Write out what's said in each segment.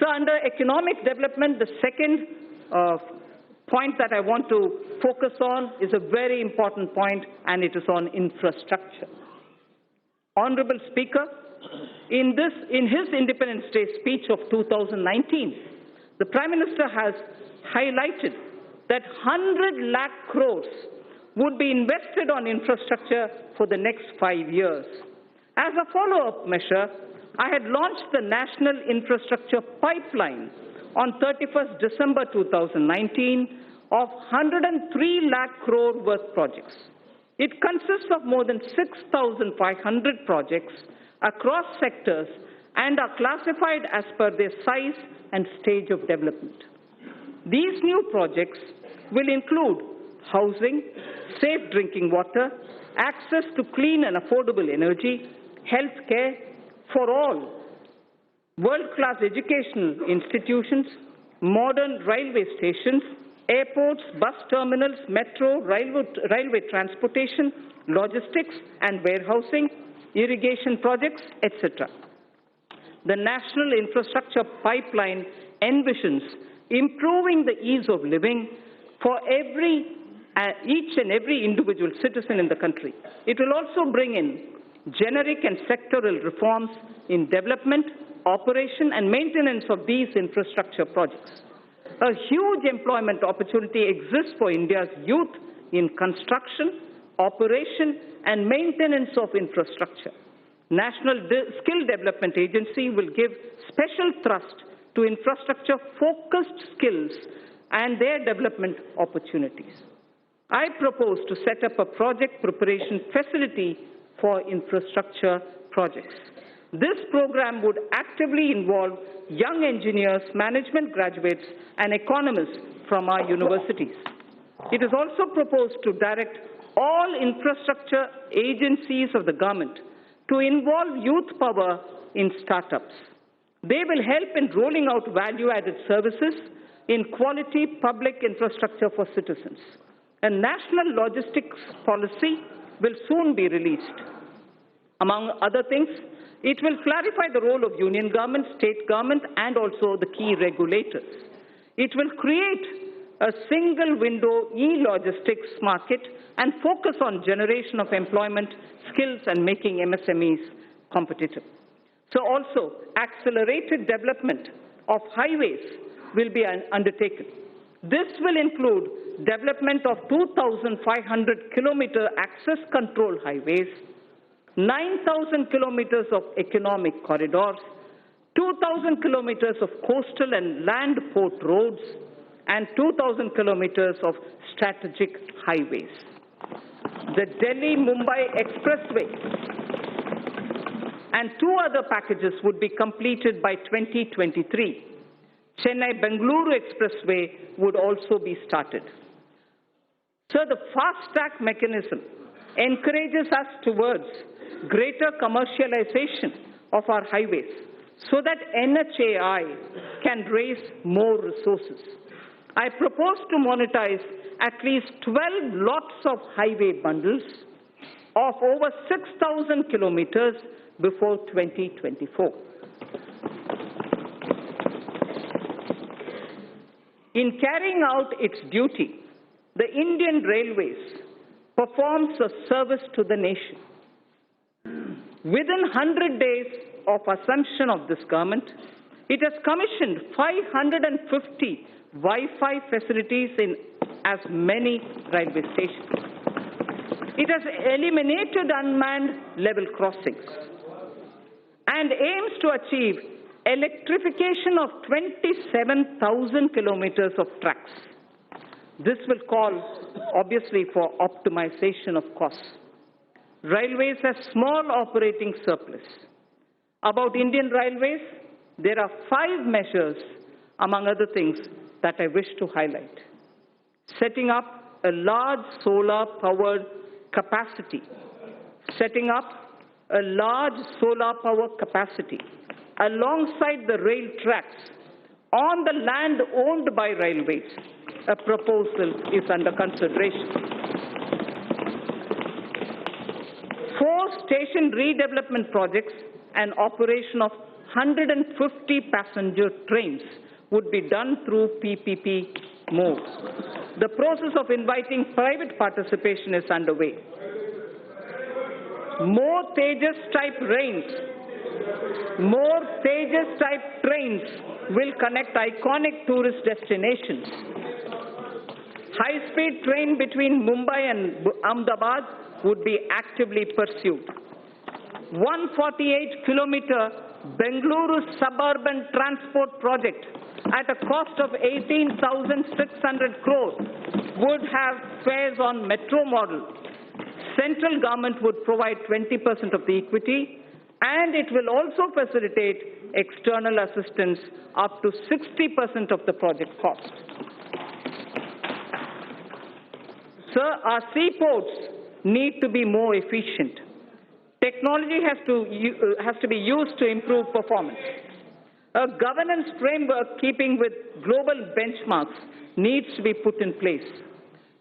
So under economic development, the second point that I want to focus on is a very important point, and it is on infrastructure. Honorable Speaker, in his Independence Day speech of 2019, the Prime Minister has highlighted that 100 lakh crores would be invested on infrastructure for the next 5 years. As a follow-up measure, I had launched the National Infrastructure Pipeline on 31st December 2019 of 103 lakh crore worth projects. It consists of more than 6,500 projects across sectors and are classified as per their size and stage of development. These new projects will include housing, safe drinking water, access to clean and affordable energy, health care for all, world-class educational institutions, modern railway stations, airports, bus terminals, metro, railway transportation, logistics and warehousing, irrigation projects, etc. The National Infrastructure Pipeline envisions improving the ease of living for each and every individual citizen in the country. It will also bring in generic and sectoral reforms in development, operation and maintenance of these infrastructure projects. A huge employment opportunity exists for India's youth in construction, operation and maintenance of infrastructure. National Skill Development Agency will give special thrust to infrastructure-focused skills and their development opportunities. I propose to set up a project preparation facility for infrastructure projects. This program would actively involve young engineers, management graduates, and economists from our universities. It is also proposed to direct all infrastructure agencies of the government to involve youth power in startups. They will help in rolling out value-added services in quality public infrastructure for citizens. A national logistics policy will soon be released. Among other things, it will clarify the role of union government, state government, and also the key regulators. It will create a single window e-logistics market and focus on generation of employment, skills, and making MSMEs competitive. So also, accelerated development of highways will be undertaken. This will include development of 2,500 kilometer access control highways, 9,000 kilometers of economic corridors, 2,000 kilometers of coastal and land port roads, and 2,000 kilometers of strategic highways. The Delhi-Mumbai Expressway and 2 other packages would be completed by 2023. Chennai-Bengaluru Expressway would also be started. So the fast-track mechanism encourages us towards greater commercialization of our highways so that NHAI can raise more resources. I propose to monetize at least 12 lots of highway bundles of over 6,000 kilometers before 2024. In carrying out its duty, the Indian Railways performs a service to the nation. Within 100 days of assumption of this government, it has commissioned 550 Wi-Fi facilities in as many railway stations. It has eliminated unmanned level crossings and aims to achieve electrification of 27,000 kilometers of tracks. This will call, obviously, for optimization of costs. Railways have small operating surplus. About Indian Railways, there are 5 measures, among other things, that I wish to highlight. Setting up a large solar-powered capacity. Setting up a large solar power capacity alongside the rail tracks on the land owned by railways. A proposal is under consideration. 4 station redevelopment projects and operation of 150 passenger trains would be done through PPP Moves. The process of inviting private participation is underway. More Tejas-type trains will connect iconic tourist destinations. High-speed train between Mumbai and Ahmedabad would be actively pursued. 148-kilometer Bengaluru suburban transport project at a cost of 18,600 crores would have fares on metro model. Central government would provide 20% of the equity, and it will also facilitate external assistance up to 60% of the project cost. Sir, our seaports need to be more efficient. Technology has to be used to improve performance. A governance framework keeping with global benchmarks needs to be put in place.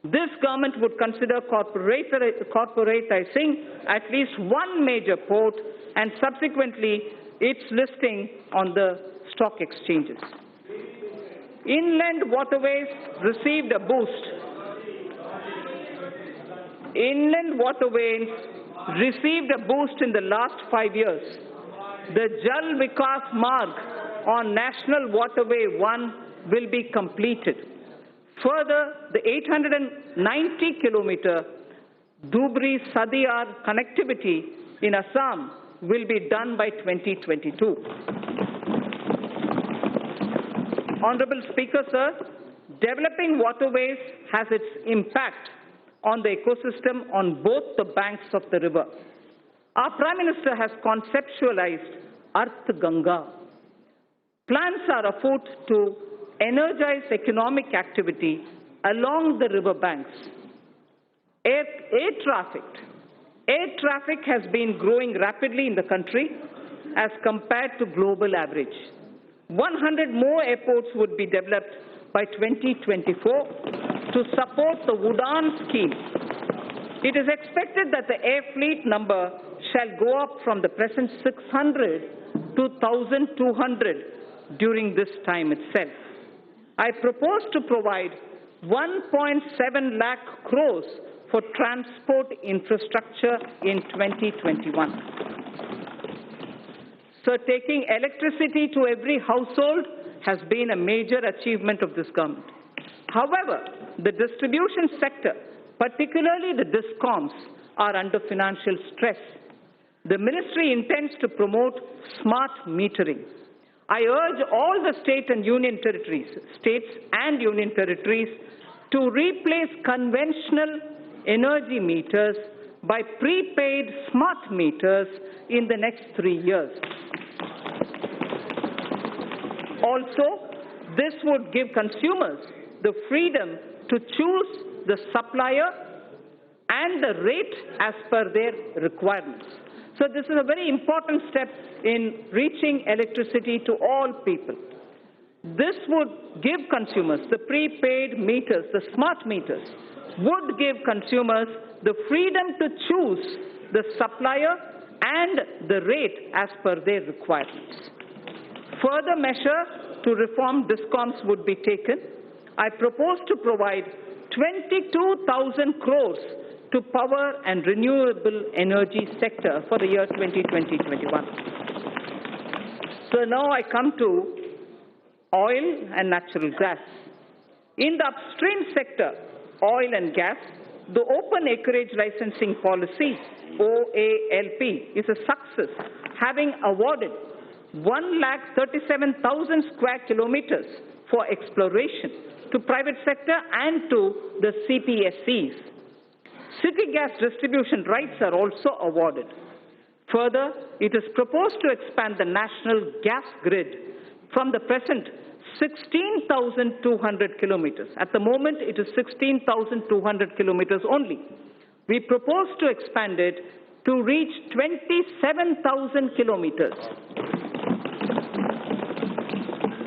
This government would consider corporatizing at least one major port and subsequently its listing on the stock exchanges. Inland waterways received a boost. Inland waterways received a boost in the last 5 years. The Jal Vikas Marg on National Waterway 1 will be completed. Further, the 890-kilometer Dhubri-Sadiyar connectivity in Assam will be done by 2022. Honorable Speaker, sir, developing waterways has its impact on the ecosystem on both the banks of the river. Our Prime Minister has conceptualized Arth Ganga. Plans are afoot to energize economic activity along the river banks. Air traffic has been growing rapidly in the country as compared to global average. 100 more airports would be developed by 2024 to support the Udaan scheme. It is expected that the air fleet number shall go up from the present 600 to 1,200 during this time itself. I propose to provide 1.7 lakh crores for transport infrastructure in 2021. So taking electricity to every household has been a major achievement of this government. However, the distribution sector, particularly the DISCOMs, are under financial stress. The ministry intends to promote smart metering. I urge all the states and union territories to replace conventional energy meters by prepaid smart meters in the next 3 years. Also, this would give consumers the freedom to choose the supplier and the rate as per their requirements. So this is a very important step in reaching electricity to all people. This would give consumers the prepaid meters, the smart meters, would give consumers the freedom to choose the supplier and the rate as per their requirements. Further measure to reform DISCOMs would be taken. I propose to provide 22,000 crores to power and renewable energy sector for the year 2020-21. So now I come to oil and natural gas. In the upstream sector, oil and gas, the open acreage licensing policy, OALP, is a success, having awarded 137,000 square kilometers for exploration to private sector and to the CPSCs. City gas distribution rights are also awarded. Further, it is proposed to expand the national gas grid from the present 16,200 kilometers. At the moment, it is 16,200 kilometers only. We propose to expand it to reach 27,000 kilometers.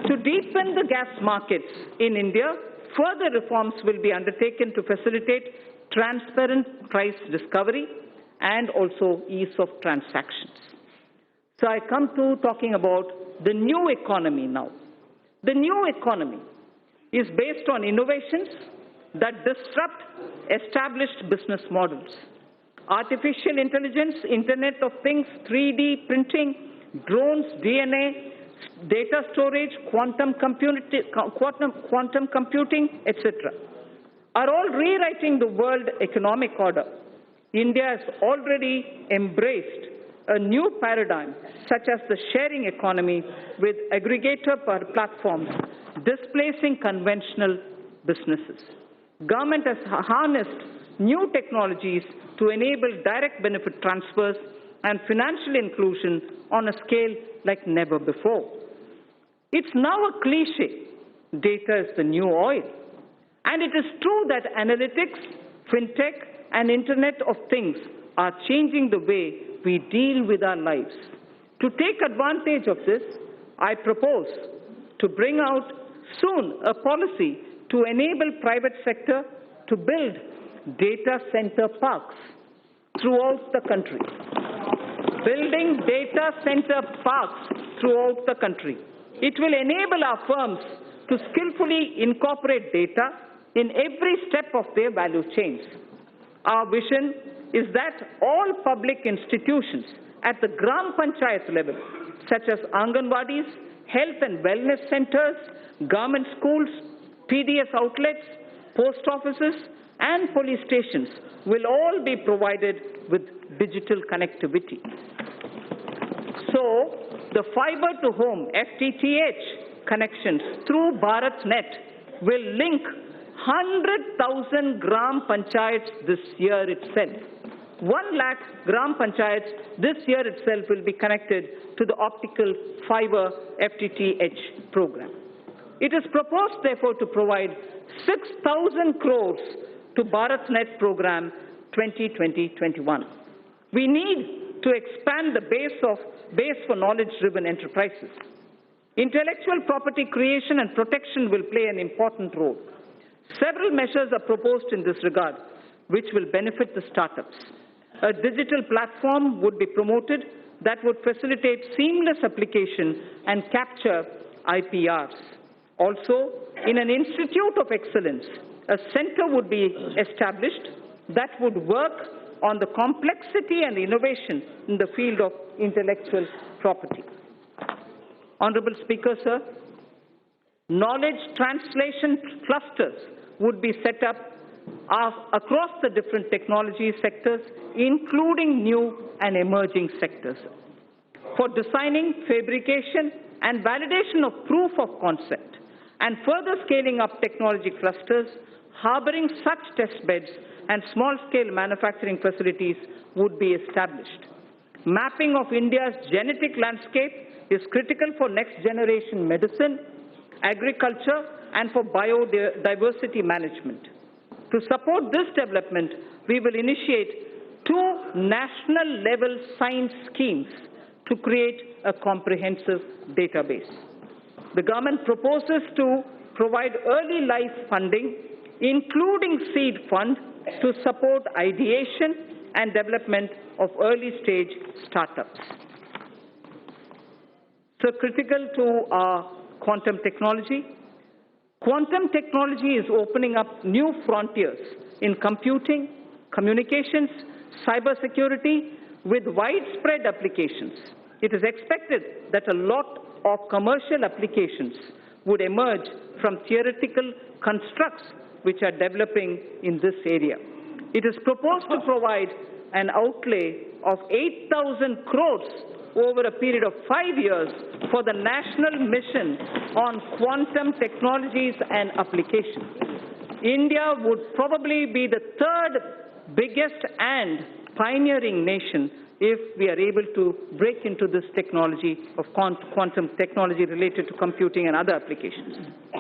To deepen the gas markets in India, further reforms will be undertaken to facilitate transparent price discovery and also ease of transactions. So I come to talking about the new economy now. The new economy is based on innovations that disrupt established business models. Artificial intelligence, Internet of Things, 3D printing, drones, DNA, data storage, quantum computing, etc., are all rewriting the world economic order. India has already embraced a new paradigm, such as the sharing economy with aggregator platforms, displacing conventional businesses. Government has harnessed new technologies to enable direct benefit transfers and financial inclusion on a scale like never before. It's now a cliche, data is the new oil. And it is true that analytics, fintech, and Internet of Things are changing the way we deal with our lives. To take advantage of this, I propose to bring out soon a policy to enable private sector to build data center parks throughout the country. Building data center parks throughout the country. It will enable our firms to skillfully incorporate data in every step of their value chains. Our vision is that all public institutions at the Gram Panchayat level, such as Anganwadis, health and wellness centers, government schools, PDS outlets, post offices, and police stations will all be provided with digital connectivity. So, the fiber to home FTTH connections through BharatNet will link 100,000 Gram Panchayats this year itself. 1 lakh Gram Panchayats this year itself will be connected to the optical fiber FTTH program. It is proposed, therefore, to provide 6,000 crores to BharatNet program 2020-21. We need to expand the base for knowledge-driven enterprises. Intellectual property creation and protection will play an important role. Several measures are proposed in this regard, which will benefit the startups. A digital platform would be promoted that would facilitate seamless application and capture IPRs. Also, in an institute of excellence, a center would be established that would work on the complexity and innovation in the field of intellectual property. Honorable Speaker, sir, knowledge translation clusters would be set up across the different technology sectors, including new and emerging sectors, for designing, fabrication, and validation of proof of concept, and further scaling up technology clusters, harboring such test beds and small-scale manufacturing facilities would be established. Mapping of India's genetic landscape is critical for next-generation medicine, agriculture, and for biodiversity management. To support this development, we will initiate 2 national-level science schemes to create a comprehensive database. The government proposes to provide early life funding, including seed fund, to support ideation and development of early-stage startups. So critical to our quantum technology. Quantum technology is opening up new frontiers in computing, communications, cybersecurity, with widespread applications. It is expected that a lot of commercial applications would emerge from theoretical constructs which are developing in this area. It is proposed to provide an outlay of 8,000 crores over a period of 5 years for the national mission on quantum technologies and applications. India would probably be the 3rd biggest and pioneering nation if we are able to break into this technology of quantum technology related to computing and other applications.